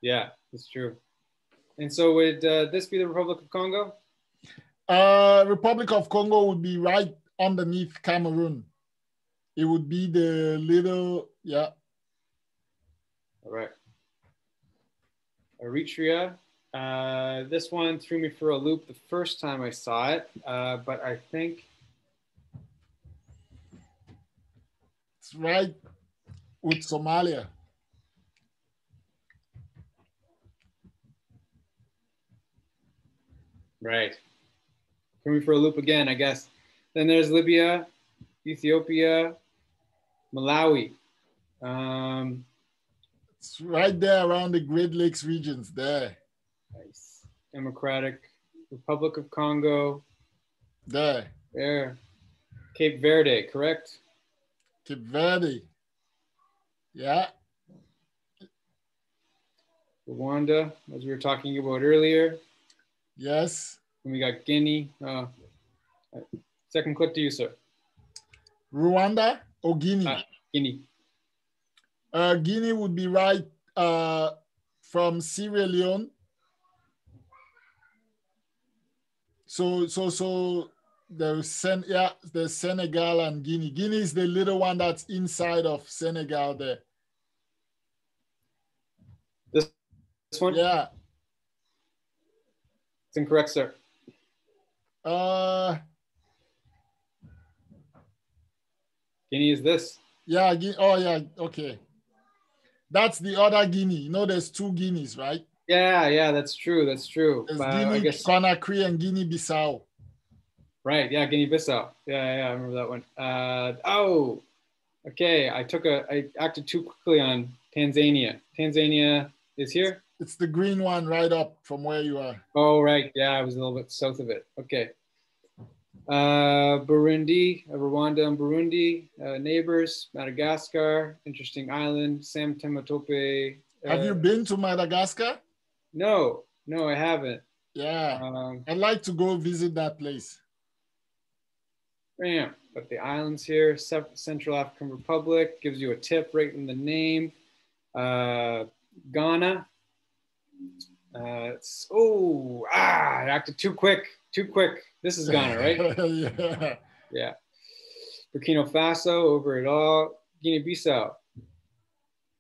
Yeah, that's true. And so would this be the Republic of Congo? Republic of Congo would be right underneath Cameroon. It would be the little, yeah. All right. Eritrea. This one threw me for a loop the first time I saw it, but I think it's right with Somalia. Right. Threw me for a loop again, I guess. Then there's Libya, Ethiopia, Malawi. It's right there around the Great Lakes regions there. Nice. Democratic Republic of Congo. There. Cape Verde, correct? Cape Verde. Yeah. Rwanda, as we were talking about earlier. Yes. And we got Guinea. Second click to you, sir. Rwanda or Guinea? Guinea. Guinea would be right from Sierra Leone. So there's Senegal and Guinea. Guinea is the little one that's inside of Senegal there. This one? Yeah. It's incorrect, sir. Guinea is this. Yeah. Oh, yeah. Okay. That's the other Guinea. You know, there's two Guineas, right? Yeah, that's true. That's true. There's Guinea Conakry and Guinea-Bissau. Right, yeah, Guinea-Bissau. Yeah, I remember that one. Oh, okay. I acted too quickly on Tanzania. Tanzania is here? It's the green one right up from where you are. Oh, right. Yeah, I was a little bit south of it. Okay. Burundi, Rwanda and Burundi, neighbors, Madagascar, interesting island, Sam Tematope. Have you been to Madagascar? No, I haven't. Yeah, I'd like to go visit that place. Yeah, but the islands here, Central African Republic, gives you a tip right in the name. Ghana. I acted too quick. This is Ghana, right? Yeah. Burkina Faso, over it all. Guinea-Bissau.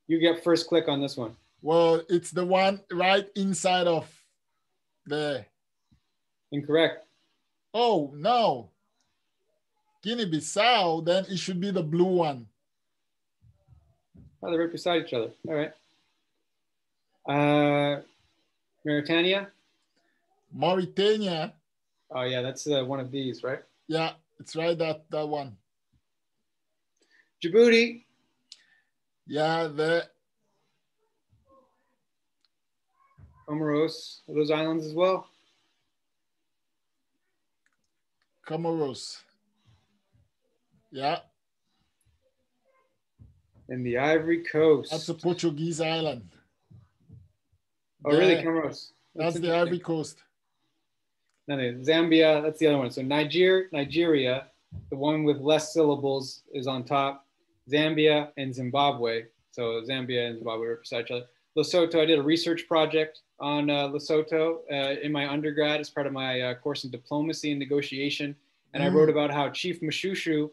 You get first click on this one. Well, it's the one right inside of there. Incorrect. Oh, no. Guinea-Bissau, then it should be the blue one. Oh, they're right beside each other. All right. Mauritania. Oh, yeah, that's one of these, right? Yeah, it's right, that one. Djibouti. Yeah, there. Comoros, are those islands as well? Comoros. Yeah. And the Ivory Coast. That's a Portuguese island. Oh, really? Comoros. That's the Ivory Coast. No, Zambia, that's the other one. So Nigeria, the one with less syllables is on top. Zambia and Zimbabwe. So Zambia and Zimbabwe are beside each other. Lesotho, I did a research project on Lesotho in my undergrad as part of my course in diplomacy and negotiation. And I wrote about how Chief Mashushu,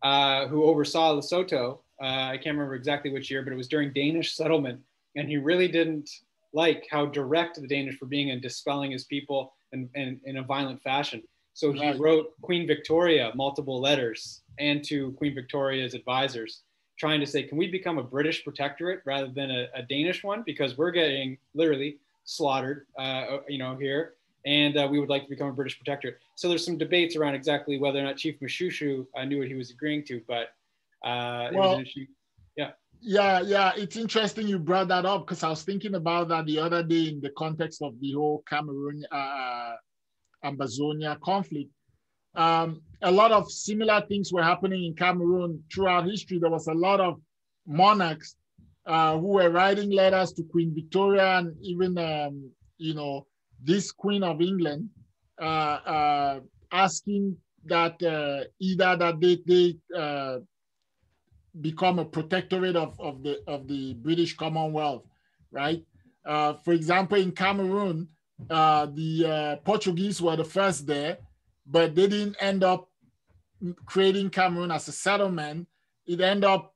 who oversaw Lesotho, I can't remember exactly which year, but it was during Danish settlement. And he really didn't like how direct the Danish were being in dispelling his people and in a violent fashion. So he wrote Queen Victoria multiple letters and to Queen Victoria's advisors trying to say, can we become a British protectorate rather than a Danish one? Because we're getting literally slaughtered, here. And we would like to become a British protectorate. So there's some debates around exactly whether or not Chief Mashushu knew what he was agreeing to, but it was an issue. Yeah, it's interesting you brought that up because I was thinking about that the other day in the context of the whole Cameroon Ambazonia conflict. A lot of similar things were happening in Cameroon throughout history. There was a lot of monarchs who were writing letters to Queen Victoria and even, you know, this Queen of England, asking that either that they become a protectorate of the British Commonwealth, right? For example, in Cameroon, the Portuguese were the first there, but they didn't end up creating Cameroon as a settlement. It ended up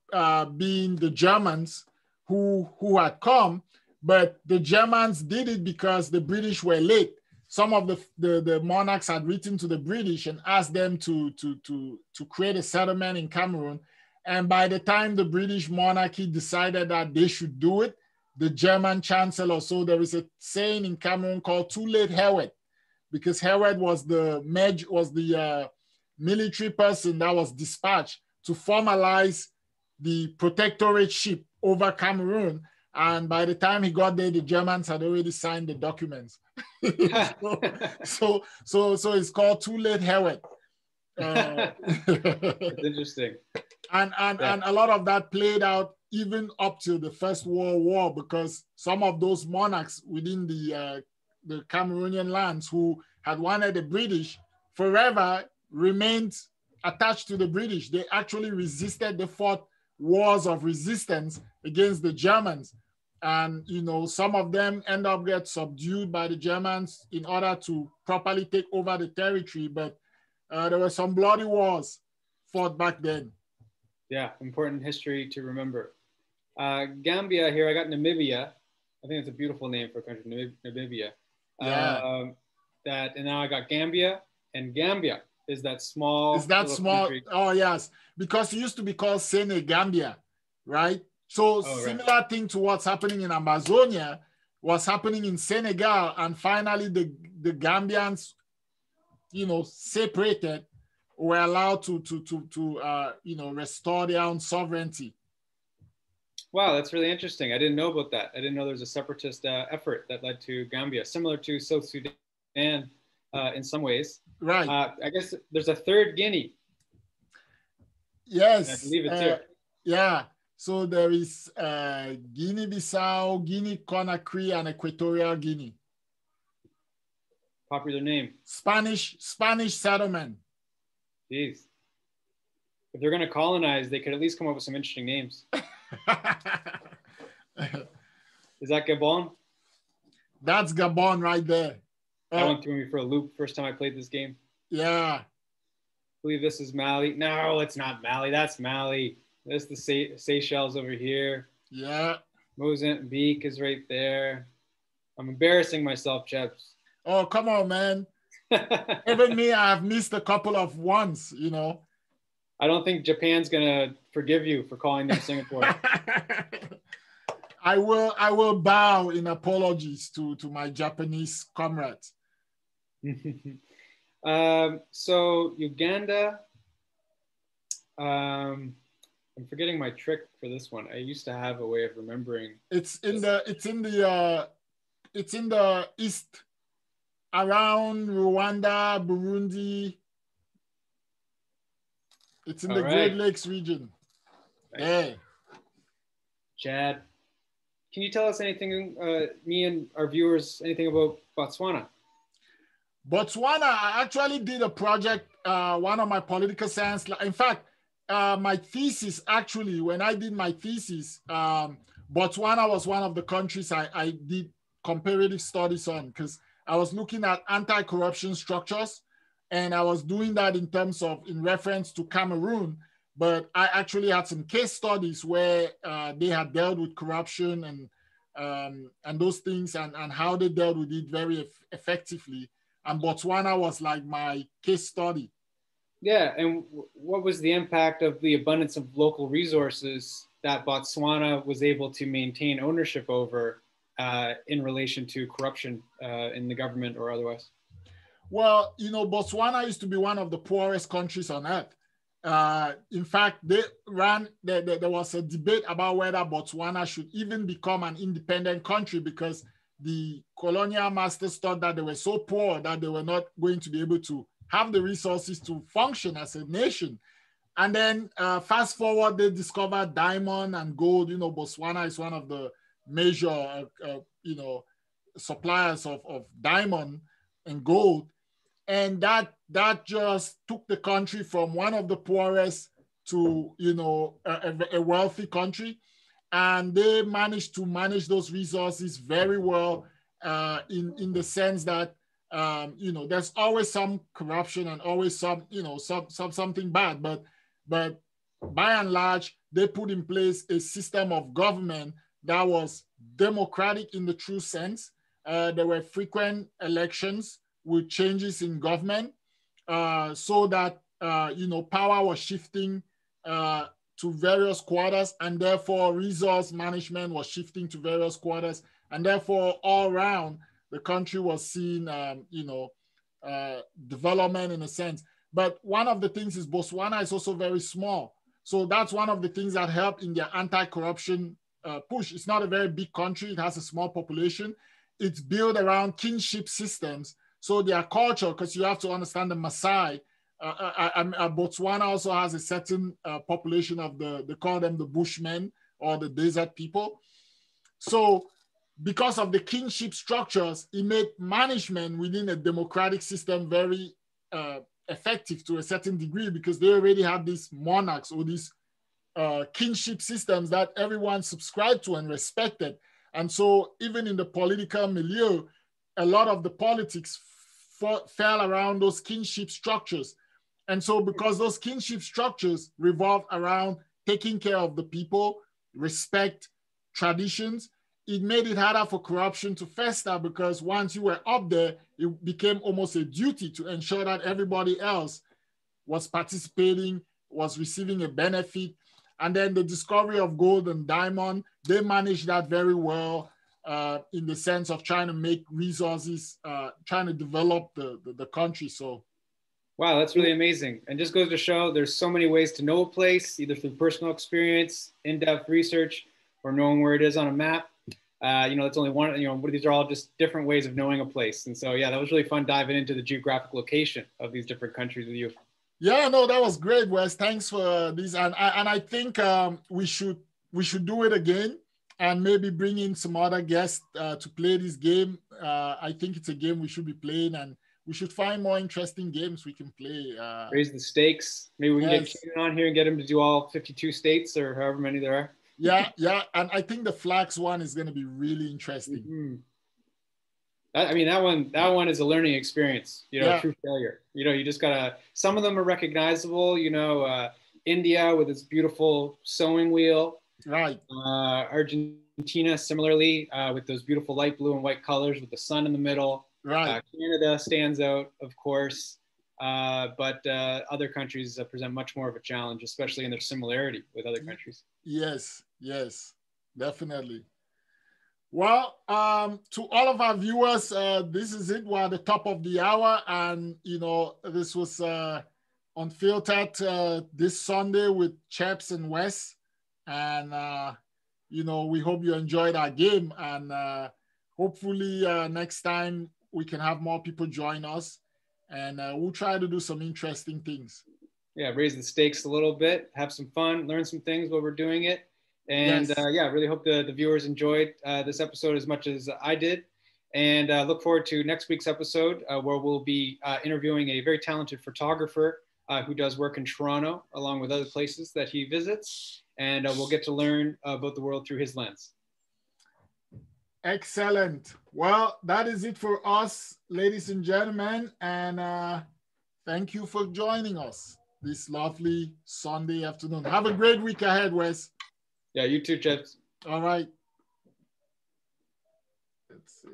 being the Germans who had come, but the Germans did it because the British were late. Some of the monarchs had written to the British and asked them to create a settlement in Cameroon. And by the time the British monarchy decided that they should do it, the German chancellor, so there is a saying in Cameroon called "too late Herod," because Herod was the military person that was dispatched to formalize the protectorateship over Cameroon. And by the time he got there, the Germans had already signed the documents. so it's called "too late Herod." It's interesting. And a lot of that played out even up to the First World War, because some of those monarchs within the Cameroonian lands who had wanted the British forever remained attached to the British. They actually resisted. They fought wars of resistance against the Germans. And, you know, some of them end up get subdued by the Germans in order to properly take over the territory. But there were some bloody wars fought back then. Yeah, important history to remember. Gambia here, I got Namibia. I think it's a beautiful name for a country, Namibia. Yeah. And now I got Gambia, and Gambia is that small. Is that small? Country. Oh, yes. Because it used to be called Senegambia, right? So similar thing to what's happening in Amazonia was happening in Senegal, and finally the Gambians, you know, separated, were allowed to you know, restore their own sovereignty. Wow, that's really interesting. I didn't know about that. I didn't know there was a separatist effort that led to Gambia, similar to South Sudan in some ways. Right. I guess there's a third Guinea. Yes. I believe it's here. Yeah. So there is Guinea-Bissau, Guinea-Conakry, and Equatorial Guinea. Popular name. Spanish settlement. Jeez. If they're going to colonize, they could at least come up with some interesting names. Is that Gabon? That's Gabon right there. That one threw me for a loop first time I played this game. Yeah. I believe this is Mali. No, it's not Mali. That's Mali. That's the Seychelles over here. Yeah. Mozambique is right there. I'm embarrassing myself, Chebs. Oh, come on, man. Even me, I have missed a couple of ones, you know. I don't think Japan's gonna forgive you for calling them Singapore. I will bow in apologies to my Japanese comrades. So Uganda. I'm forgetting my trick for this one. I used to have a way of remembering. It's in the east, around Rwanda, Burundi. It's in the Great Lakes region. Nice. Yeah. Chad, can you tell us anything, me and our viewers, anything about Botswana? Botswana, I actually did a project, one of my political science. In fact, my thesis, actually, when I did my thesis, Botswana was one of the countries I did comparative studies on, because I was looking at anti-corruption structures, and I was doing that in reference to Cameroon, but I actually had some case studies where they had dealt with corruption and those things, and how they dealt with it very effectively. And Botswana was like my case study. Yeah, and what was the impact of the abundance of local resources that Botswana was able to maintain ownership over in relation to corruption in the government or otherwise? Well, you know, Botswana used to be one of the poorest countries on earth. In fact, there was a debate about whether Botswana should even become an independent country, because the colonial masters thought that they were so poor that they were not going to be able to have the resources to function as a nation. And then fast forward, they discovered diamond and gold. You know, Botswana is one of the major, you know, suppliers of diamond and gold. And that just took the country from one of the poorest to, you know, a wealthy country. And they managed to manage those resources very well, in the sense that, you know, there's always some corruption and always some, you know, something bad, but by and large, they put in place a system of government that was democratic in the true sense. There were frequent elections with changes in government, so that, you know, power was shifting to various quarters, and therefore resource management was shifting to various quarters, and therefore all around the country was seeing, you know, development in a sense. But one of the things is Botswana is also very small. So that's one of the things that helped in their anti-corruption push. It's not a very big country. It has a small population. It's built around kinship systems. So their culture, because you have to understand the Maasai, Botswana also has a certain population of they call them the Bushmen or the desert people. So because of the kinship structures, it made management within a democratic system very effective to a certain degree, because they already had these monarchs or these kinship systems that everyone subscribed to and respected. And so even in the political milieu, a lot of the politics fell around those kinship structures. And so because those kinship structures revolve around taking care of the people, respect, traditions, it made it harder for corruption to fester, because once you were up there, it became almost a duty to ensure that everybody else was participating, was receiving a benefit. And then the discovery of gold and diamond, they managed that very well, in the sense of trying to make resources, trying to develop the country. So, wow, that's really amazing. And just goes to show there's so many ways to know a place, either through personal experience, in-depth research, or knowing where it is on a map. You know, it's only one, you know, these are all just different ways of knowing a place. And so, yeah, that was really fun diving into the geographic location of these different countries with you. Yeah, no, that was great, Wes. Thanks for this. And I think we should do it again, and maybe bring in some other guests to play this game. I think it's a game we should be playing, and we should find more interesting games we can play. Raise the stakes. Maybe we can get Keenan on here and get him to do all 52 states or however many there are. Yeah. And I think the flags one is going to be really interesting. Mm-hmm. I mean, that one is a learning experience, you know, true failure. You know, you just gotta, some of them are recognizable, you know, India with its beautiful sewing wheel. Right. Argentina, similarly, with those beautiful light blue and white colors with the sun in the middle. Right. Canada stands out, of course, but other countries present much more of a challenge, especially in their similarity with other countries. Yes, definitely. Well, to all of our viewers, this is it. We're at the top of the hour, and you know, this was Unfiltered this Sunday with Chebs and Wes, and you know, we hope you enjoyed our game, and hopefully next time we can have more people join us, and we'll try to do some interesting things. Yeah, raise the stakes a little bit, have some fun, learn some things while we're doing it. And yeah, really hope the viewers enjoyed this episode as much as I did. And look forward to next week's episode where we'll be interviewing a very talented photographer who does work in Toronto, along with other places that he visits. And we'll get to learn about the world through his lens. Excellent. Well, that is it for us, ladies and gentlemen. And thank you for joining us this lovely Sunday afternoon. Have a great week ahead, Wes. Yeah, you too, Chebs. All right. Let's see.